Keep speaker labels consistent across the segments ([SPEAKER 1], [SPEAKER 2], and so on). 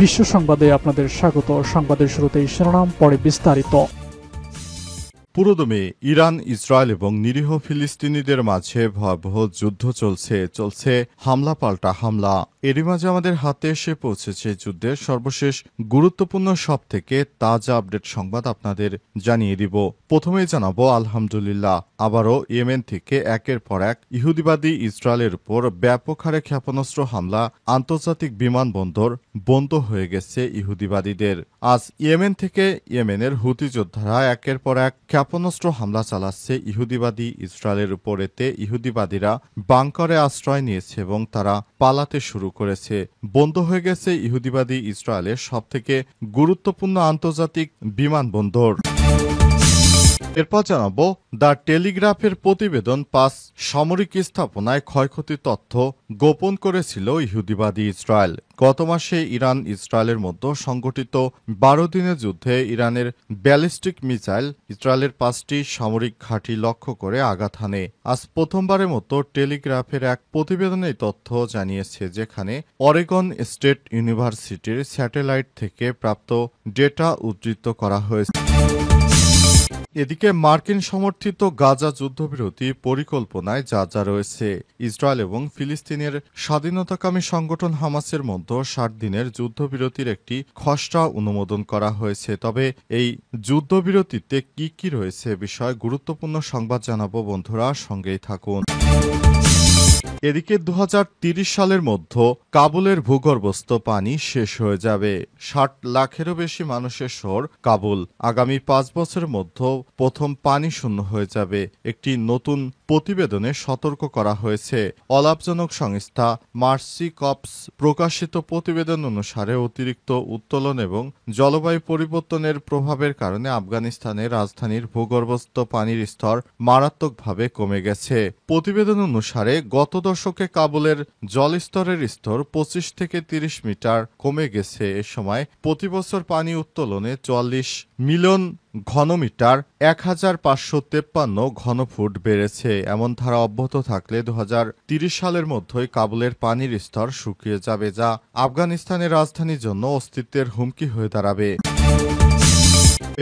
[SPEAKER 1] বিশ্ব সংবাদে আপনাদের স্বাগত। সংবাদের শুরুতেই শিরোনাম, পরে বিস্তারিত।
[SPEAKER 2] পুরোদমে ইরান, ইসরায়েল এবং নিরীহ ফিলিস্তিনিদের মাঝে ভয়াবহ যুদ্ধ চলছে হামলা পাল্টা হামলা। এরই মাঝে আমাদের হাতে এসে পৌঁছেছে যুদ্ধের সর্বশেষ গুরুত্বপূর্ণ সব থেকে তাজা আপডেট সংবাদ আপনাদের জানিয়ে দিব। প্রথমেই জানাবো আলহামদুলিল্লাহ, আবারও ইয়েমেন থেকে একের পর এক ইহুদিবাদী ইসরায়েলের উপর ব্যাপক হারে ক্ষেপণাস্ত্র হামলা। আন্তর্জাতিক বিমানবন্দর বন্ধ হয়ে গেছে ইহুদিবাদীদের। আজ ইয়েমেন থেকে ইয়েমেনের হুতি যোদ্ধারা একের পর এক ক্ষেপণাস্ত্র হামলা চালাচ্ছে ইহুদিবাদী ইসরায়েলের উপর। এতে ইহুদিবাদীরা বাংকারে আশ্রয় নিয়েছে এবং তারা পালাতে শুরু করেছে। বন্ধ হয়ে গেছে ইহুদিবাদী ইসরায়েলের সবথেকে গুরুত্বপূর্ণ আন্তর্জাতিক বিমানবন্দর। এরপর জানাবো দ্য টেলিগ্রাফের প্রতিবেদন, 5 সামরিক স্থাপনায় ক্ষয়ক্ষতির তথ্য গোপন করেছিল ইহুদিবাদী ইসরায়েল। গত মাসে ইরান ইসরায়েলের মধ্যে সংগঠিত 12 দিনের যুদ্ধে ইরানের ব্যালিস্টিক মিসাইল ইসরায়েলের 5টি সামরিক ঘাঁটি লক্ষ্য করে আঘাত হানে। আজ প্রথমবারের মতো টেলিগ্রাফের এক প্রতিবেদনে এই তথ্য জানিয়েছে, যেখানে অরেগন স্টেট ইউনিভার্সিটির স্যাটেলাইট থেকে প্রাপ্ত ডেটা উদ্ধৃত করা হয়েছে। এদিকে মার্কিন সমর্থিত গাজা যুদ্ধবিরতি পরিকল্পনায় যা রয়েছে, ইসরায়েল এবং ফিলিস্তিনের স্বাধীনতাকামী সংগঠন হামাসের মধ্যে 60 দিনের যুদ্ধবিরতির একটি খসড়া অনুমোদন করা হয়েছে। তবে এই যুদ্ধবিরতিতে কি রয়েছে বিষয়ে গুরুত্বপূর্ণ সংবাদ জানাবো, বন্ধুরা সঙ্গেই থাকুন। এদিকে 2030 সালের মধ্যে কাবুলের ভূগর্ভস্থ পানি শেষ হয়ে যাবে। 60 লাখেরও বেশি মানুষের শহর কাবুল আগামী 5 বছরের মধ্যে প্রথম পানি শূন্য হয়ে যাবে। একটি নতুন প্রতিবেদনে সতর্ক করা হয়েছে। অলাভজনক সংস্থা মার্সি কপস প্রকাশিত প্রতিবেদন অনুসারে অতিরিক্ত উত্তোলন এবং জলবায়ু পরিবর্তনের প্রভাবের কারণে আফগানিস্তানের রাজধানীর ভূগর্ভস্থ পানির স্তর মারাত্মকভাবে কমে গেছে। প্রতিবেদন অনুসারে গত দশকে কাবুলের জলস্তরের স্তর 25 থেকে 30 মিটার কমে গেছে। এ সময় প্রতি বছর পানি উত্তোলনে 44 মিলিয়ন ঘনমিটার 1553 ঘনফুট বেড়েছে। এমন ধারা অব্যাহত থাকলে 2030 সালের মধ্যেই কাবুলের পানির স্তর শুকিয়ে যাবে, যা আফগানিস্তানের রাজধানীর জন্য অস্তিত্বের হুমকি হয়ে দাঁড়াবে।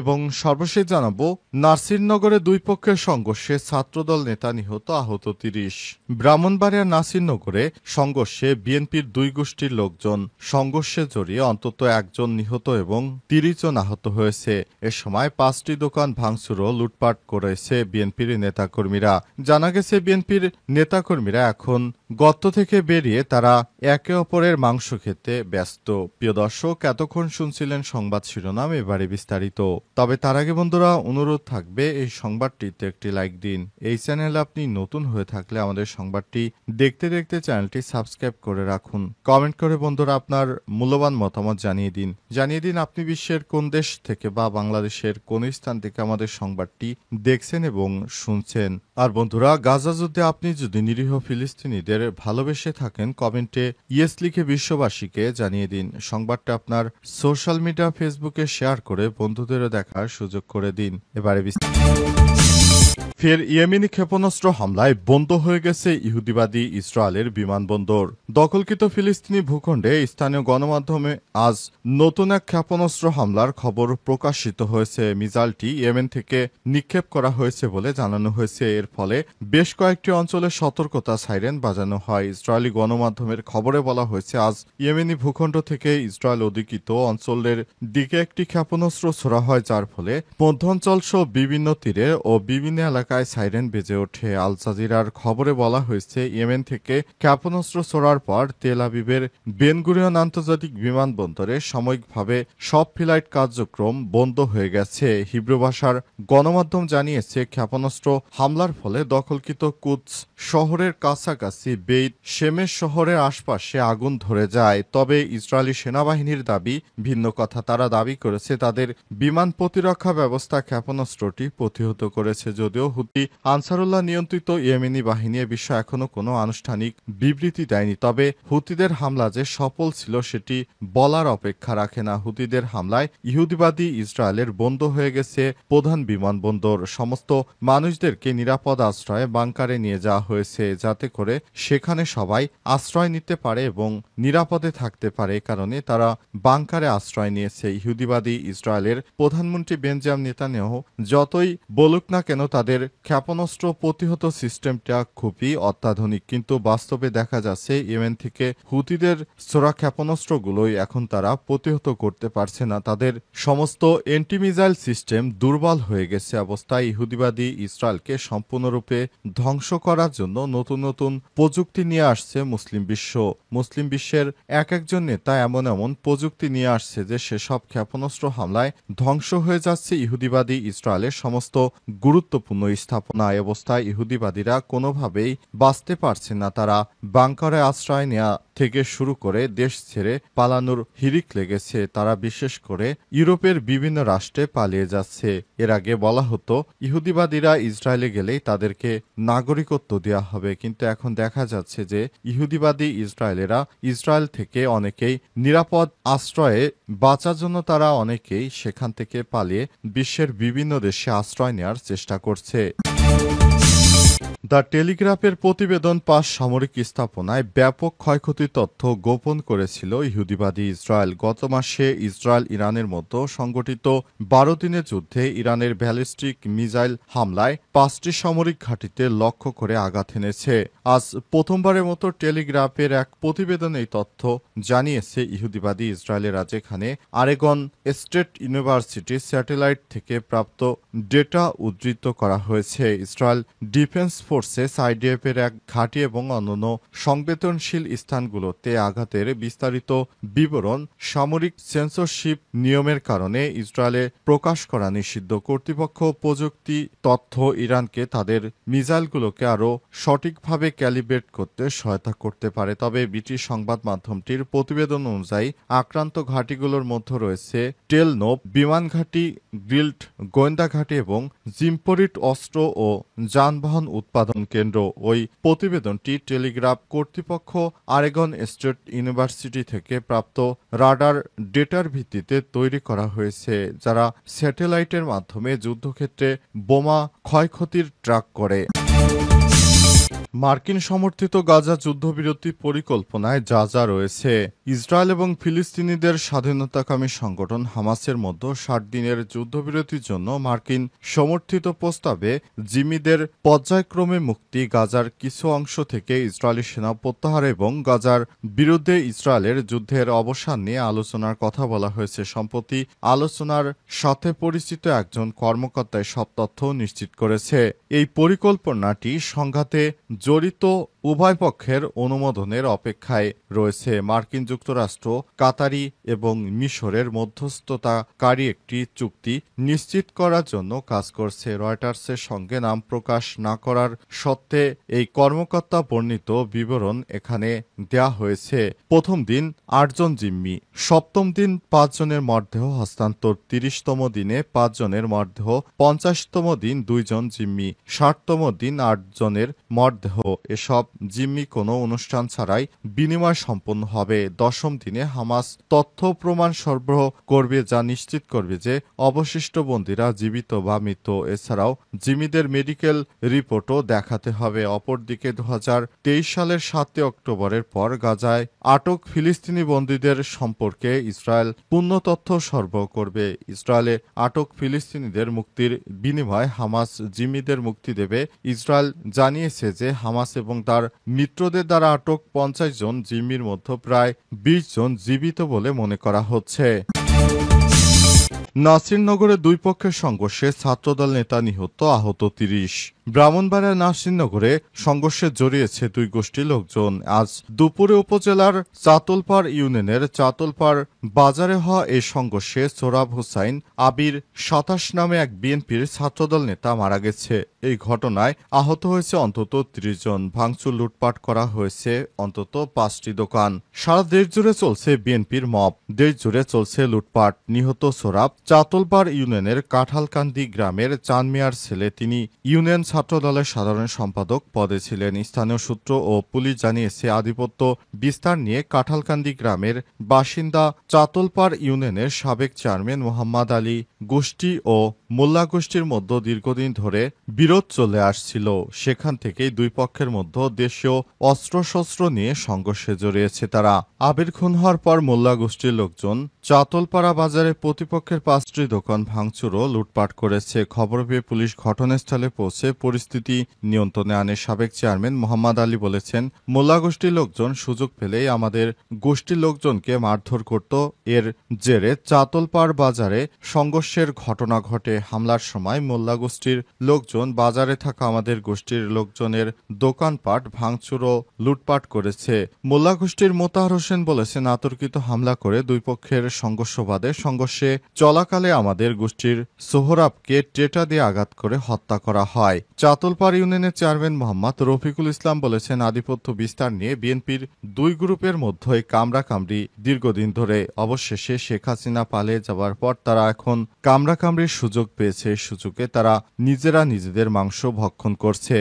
[SPEAKER 2] এবং সর্বশেষ জানাবো নাসিরনগরে দুই পক্ষের সংঘর্ষে ছাত্রদল নেতা নিহত, আহত 30। ব্রাহ্মণবাড়িয়ার নাসিরনগরে সংঘর্ষে বিএনপির দুই গোষ্ঠীর লোকজন সংঘর্ষে জড়িয়ে অন্তত একজন নিহত এবং 30 জন আহত হয়েছে। এ সময় 5টি দোকান ভাঙচুর ও লুটপাট করেছে বিএনপির নেতাকর্মীরা। জানা গেছে বিএনপির নেতাকর্মীরা এখন গর্ত থেকে বেরিয়ে তারা একে অপরের মাংস খেতে ব্যস্ত। প্রিয় দর্শক, এতক্ষণ শুনছিলেন সংবাদ শিরোনাম, এবারে বিস্তারিত। তবে তার আগে বন্ধুরা অনুরোধ থাকবে, এই সংবাদটিতে একটি লাইক দিন। এই চ্যানেলে আপনি নতুন হয়ে থাকলে আমাদের সংবাদটি দেখতে চ্যানেলটি সাবস্ক্রাইব করে রাখুন। কমেন্ট করে বন্ধুরা আপনার মূল্যবান মতামত জানিয়ে দিন আপনি বিশ্বের কোন দেশ থেকে বা বাংলাদেশের কোন স্থান থেকে আমাদের সংবাদটি দেখছেন এবং শুনছেন। আর বন্ধুরা, গাজা যুদ্ধে আপনি যদি নিরীহ ফিলিস্তিনিদের ভালোবেসে থাকেন, কমেন্টে ইয়েস লিখে বিশ্ববাসীকে জানিয়ে দিন। সংবাদটা আপনার সোশ্যাল মিডিয়া ফেসবুকে শেয়ার করে বন্ধুদেরও দেখার সুযোগ করে দিন। এবারে ফের ইয়েমেনি ক্ষেপণাস্ত্র হামলায় বন্ধ হয়ে গেছে ইহুদিবাদী ইসরায়েলের বিমানবন্দর। দখলকৃত ফিলিস্তিনি ভূখণ্ডে স্থানীয় গণমাধ্যমে আজ নতুন এক ক্ষেপণাস্ত্র হামলার খবর প্রকাশিত হয়েছে। মিসাইলটি ইয়েমেন থেকে নিক্ষেপ করা হয়েছে বলে জানানো হয়েছে। এর ফলে বেশ কয়েকটি অঞ্চলে সতর্কতা সাইরেন বাজানো হয়। ইসরায়েলি গণমাধ্যমের খবরে বলা হয়েছে, আজ ইয়েমেনি ভূখণ্ড থেকে ইসরায়েল অধিকৃত অঞ্চলের দিকে একটি ক্ষেপণাস্ত্র ছোড়া হয়, যার ফলে মধ্যাঞ্চল সহ বিভিন্ন তীরে ও বিভিন্ন এলাকায় সাইরেন বেজে ওঠে। আল জাজিরার খবরে বলা হয়েছে, ইয়েমেন থেকে ক্ষেপণাস্ত্র ছোড়ার পর তেল আবিবের বেন গুরিয়ন আন্তর্জাতিক বিমানবন্দরে সাময়িকভাবে সব ফ্লাইট কার্যক্রম বন্ধ হয়ে গেছে। হিব্রু ভাষার গণমাধ্যম জানিয়েছে, ক্ষেপণাস্ত্র হামলার ফলে দখলকৃত কুদস শহরের কাছাকাছি বেইত শেমেশ শহরের আশপাশে আগুন ধরে যায়। তবে ইসরায়েলি সেনাবাহিনীর দাবি ভিন্ন কথা। তারা দাবি করেছে তাদের বিমান প্রতিরক্ষা ব্যবস্থা ক্ষেপণাস্ত্রটি প্রতিহত করেছে। যদিও হুতি আনসারুল্লাহ নিয়ন্ত্রিত ইয়েমেনি বাহিনী এ বিষয়ে এখনো কোনো আনুষ্ঠানিক বিবৃতি দেয়নি। তবে হুতিদের হামলা যে সফল ছিল সেটি বলার অপেক্ষা রাখে না। হুতিদের হামলায় ইহুদিবাদী ইসরায়েলের বন্ধ হয়ে গেছে প্রধান বিমানবন্দর। সমস্ত মানুষদেরকে নিরাপদ আশ্রয়ে বাংকারে নিয়ে যাওয়া হয়েছে, যাতে করে সেখানে সবাই আশ্রয় নিতে পারে এবং নিরাপদে থাকতে পারে। কারণে তারা বাংকারে আশ্রয় নিয়েছে। ইহুদিবাদী ইসরায়েলের প্রধানমন্ত্রী বেঞ্জামিন নেতানিয়াহু যতই বলুক না কেন তাদের ক্ষেপণাস্ত্র প্রতিহত সিস্টেমটা খুবই অত্যাধুনিক, কিন্তু বাস্তবে দেখা যাচ্ছে ইয়েমেন থেকে হুতিদের ছোড়া ক্ষেপণাস্ত্রগুলোই এখন তারা প্রতিহত করতে পারছে না। তাদের সমস্ত এন্টিমিসাইল সিস্টেম দুর্বল হয়ে গেছে। অবস্থায় ইহুদিবাদী ইসরায়েলকে সম্পূর্ণরূপে ধ্বংস করার জন্য নতুন নতুন প্রযুক্তি নিয়ে আসছে মুসলিম বিশ্ব। মুসলিম বিশ্বের এক একজন নেতা এমন এমন প্রযুক্তি নিয়ে আসছে যে সেসব ক্ষেপণাস্ত্র হামলায় ধ্বংস হয়ে যাচ্ছে ইহুদিবাদী ইসরায়েলের সমস্ত গুরুত্বপূর্ণ স্থাপনা। এই অবস্থায় ইহুদিবাদীরা কোনোভাবেই বাঁচতে পারছে না। তারা বাংকারে আশ্রয় নেওয়া থেকে শুরু করে দেশ ছেড়ে পালানোর হিড়িক লেগেছে। তারা বিশেষ করে ইউরোপের বিভিন্ন রাষ্ট্রে পালিয়ে যাচ্ছে। এর আগে বলা হতো ইহুদিবাদীরা ইসরায়েলে গেলেই তাদেরকে নাগরিকত্ব দেওয়া হবে, কিন্তু এখন দেখা যাচ্ছে যে ইহুদিবাদী ইসরায়েলেরা ইসরায়েল থেকে অনেকেই নিরাপদ আশ্রয়ে বাঁচার জন্য তারা অনেকেই সেখান থেকে পালিয়ে বিশ্বের বিভিন্ন দেশে আশ্রয় নেওয়ার চেষ্টা করছে। দ্য টেলিগ্রাফের প্রতিবেদন পাঁচ সামরিক স্থাপনায় ব্যাপক ক্ষয়ক্ষতির তথ্য গোপন করেছিল ইহুদিবাদী ইসরায়েল। গত মাসে ইসরায়েল ইরানের মতো সংগঠিত 12 দিনের যুদ্ধে ইরানের ব্যালিস্টিক মিসাইল হামলায় 5টি সামরিক ঘাঁটিতে লক্ষ্য করে আঘাত এনেছে। আজ প্রথমবারের মতো টেলিগ্রাফের এক প্রতিবেদনে এই তথ্য জানিয়েছে ইহুদিবাদী ইসরায়েলেরা, যেখানে অরেগন স্টেট ইউনিভার্সিটি স্যাটেলাইট থেকে প্রাপ্ত ডেটা উদ্ধৃত করা হয়েছে। ইসরায়েল ডিফেন্স ফোর্সেস আইডিএফ এর এক ঘাঁটি এবং অন্যান্য সংবেদনশীল স্থানগুলোতে আঘাতের বিস্তারিত বিবরণ সামরিক সেন্সরশিপ নিয়মের কারণে ইসরায়েলে প্রকাশ করা নিষিদ্ধ। কর্তৃপক্ষ প্রযুক্তি তথ্য ইরানকে তাদের মিসাইলগুলোকে আরও সঠিকভাবে ক্যালিব্রেট করতে সহায়তা করতে পারে। তবে ব্রিটিশ সংবাদ মাধ্যমটির প্রতিবেদন অনুযায়ী আক্রান্ত ঘাঁটিগুলোর মধ্যে রয়েছে টেলনোভ বিমান ঘাঁটি, গ্রিল্ড গোয়েন্দা ঘাঁটি এবং জিম্পোরিট অস্ত্র ও যানবাহন উৎপাদন কেন্দ্র। ওই প্রতিবেদনটি টেলিগ্রাফ কর্তৃপক্ষ অরেগন স্টেট ইউনিভার্সিটি থেকে প্রাপ্ত রাডার ডেটার ভিত্তিতে তৈরি করা হয়েছে, যারা স্যাটেলাইটের মাধ্যমে যুদ্ধক্ষেত্রে বোমা ক্ষয়ক্ষতির ট্র্যাক করে। মার্কিন সমর্থিত গাজা যুদ্ধবিরতি পরিকল্পনায় যা যা রয়েছে। ইসরায়েল এবং ফিলিস্তিনিদের স্বাধীনতাকামী সংগঠন হামাসের মধ্যে 60 দিনের যুদ্ধবিরতির জন্য মার্কিন সমর্থিত প্রস্তাবে জিম্মিদের পর্যায়ক্রমে মুক্তি, গাজার কিছু অংশ থেকে ইসরায়েলি সেনা প্রত্যাহার এবং গাজার বিরুদ্ধে ইসরায়েলের যুদ্ধের অবসান নিয়ে আলোচনার কথা বলা হয়েছে। সম্প্রতি আলোচনার সাথে পরিচিত একজন কর্মকর্তা সব তথ্য নিশ্চিত করেছে। এই পরিকল্পনাটি সংঘাতে জড়িত উভয় পক্ষের অনুমোদনের অপেক্ষায় রয়েছে। মার্কিন যুক্তরাষ্ট্র, কাতারি এবং মিশরের মধ্যস্থতাকারী একটি চুক্তি নিশ্চিত করার জন্য কাজ করছে। রয়টার্সের সঙ্গে নাম প্রকাশ না করার সত্ত্বে এই কর্মকর্তা বর্ণিত বিবরণ এখানে দেয়া হয়েছে। প্রথম দিন 8 জন জিম্মি, সপ্তম দিন 5 জনের মরদেহ হস্তান্তর, 30তম দিনে 5 জনের মরদেহ, 50তম দিন 2 জন জিম্মি, 60তম দিন 8 জনের মরদেহ। এসব জিম্মি কোনো অনুষ্ঠান ছাড়াই বিনিময় সম্পন্ন হবে। 10ম দিনে হামাস তথ্য প্রমাণ সরবরাহ করবে, যা নিশ্চিত করবে যে অবশিষ্ট বন্দীরা জীবিত বা মৃত। এছাড়াও জিম্মিদের মেডিকেল রিপোর্টও দেখাতে হবে। অপরদিকে 2023 সালের 7 অক্টোবরের পর গাজায় আটক ফিলিস্তিনি বন্দীদের সম্পর্কে ইসরায়েল পূর্ণ তথ্য সরবরাহ করবে। ইসরায়েলে আটক ফিলিস্তিনিদের মুক্তির বিনিময়ে হামাস জিম্মিদের মুক্তি দেবে। ইসরায়েল জানিয়েছে যে হামাস এবং তার মিত্রদের দ্বারা আটক 50 জন জিম্মির মধ্যে প্রায় 20 জন জীবিত বলে মনে করা হচ্ছে। নাসিরনগরে দুই পক্ষের সংঘর্ষে ছাত্রদল নেতা নিহত, আহত 30। ব্রাহ্মণবাড়িয়ার নাসিরনগরে সংঘর্ষে জড়িয়েছে দুই গোষ্ঠীর লোকজন। আজ দুপুরে উপজেলার চাতলপাড় ইউনিয়নের চাতলপাড় বাজারে হওয়া এই সংঘর্ষে সোহরাব হোসাইন আবির ২৭ নামে এক বিএনপির ছাত্রদল নেতা মারা গেছে। এই ঘটনায় আহত হয়েছে অন্তত ৩০ জন। ভাঙচুর, লুটপাট করা হয়েছে অন্তত ৫টি দোকান। সারা দেশ জুড়ে চলছে বিএনপির মব, দেশ জুড়ে চলছে লুটপাট। নিহত সোহরাব চাতলপাড় ইউনিয়নের কাঁঠালকান্দি গ্রামের চাঁদ মিয়ার ছেলে। তিনি ইউনিয়ন ছাত্রদলের সাধারণ সম্পাদক পদে ছিলেন। স্থানীয় সূত্র ও পুলিশ জানিয়েছে, আধিপত্য বিস্তার নিয়ে কাঁঠালকান্দি গ্রামের বাসিন্দা চাতলপাড় ইউনিয়নের সাবেক চেয়ারম্যান মোহাম্মদ আলী গোষ্ঠী ও মোল্লা গোষ্ঠীর মধ্যে দীর্ঘদিন ধরে বিরোধ চলে আসছিল। সেখান থেকেই দুই পক্ষের মধ্যে দেশীয় অস্ত্রশস্ত্র নিয়ে সংঘর্ষে জড়িয়েছে তারা। আবির খুন হওয়ার পর মোল্লা গোষ্ঠীর লোকজন চাতলপাড়া বাজারে প্রতিপক্ষের ৫টি দোকান ভাঙচুর ও লুটপাট করেছে। খবর পেয়ে পুলিশ ঘটনাস্থলে পৌঁছে পরিস্থিতি নিয়ন্ত্রণে আনে। সাবেক চেয়ারম্যান মোহাম্মদ আলী বলেছেন, মোল্লা গোষ্ঠীর লোকজন সুযোগ পেলেই আমাদের গোষ্ঠীর লোকজনকে মারধর করত। এর জেরে চাতলপাড় বাজারে সংঘর্ষের ঘটনা ঘটে। হামলার সময় মোল্লা গোষ্ঠীর লোকজন বাজারে থাকা আমাদের গোষ্ঠীর লোকজনের দোকানপাট ভাঙচুর ও লুটপাট করেছে। মোল্লা গোষ্ঠীর মোতাহার হোসেন বলেছেন, আতর্কিত হামলা করে দুই পক্ষের সংঘর্ষ বাধে। সংঘর্ষে চলাকালে আমাদের গোষ্ঠীর সোহরাবকে টেটা দিয়ে আঘাত করে হত্যা করা হয়। চাতলপাড় ইউনিয়নের চেয়ারম্যান মোহাম্মদ রফিকুল ইসলাম বলেছেন, আধিপত্য বিস্তার নিয়ে বিএনপির দুই গ্রুপের মধ্যে কামড়াকামড়ি দীর্ঘদিন ধরে। অবশেষে শেখ হাসিনা পালিয়ে যাওয়ার পর তারা এখন কামড়াকামড়ির সুযোগ পেয়েছে। সুযোগে তারা নিজেরা নিজেদের মাংস ভক্ষণ করছে।